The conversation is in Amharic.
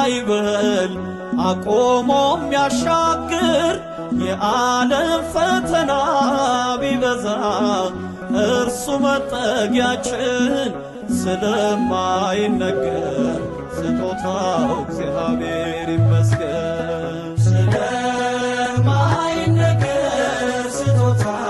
ማይበል አቆሞ የሚያሻግር የዓለም ፈተና ቢበዛ እርሱ መጠጊያችን ስለማይነገር ስጦታው እግዚአብሔር ይመስገን። ስለማይነገር ስጦታው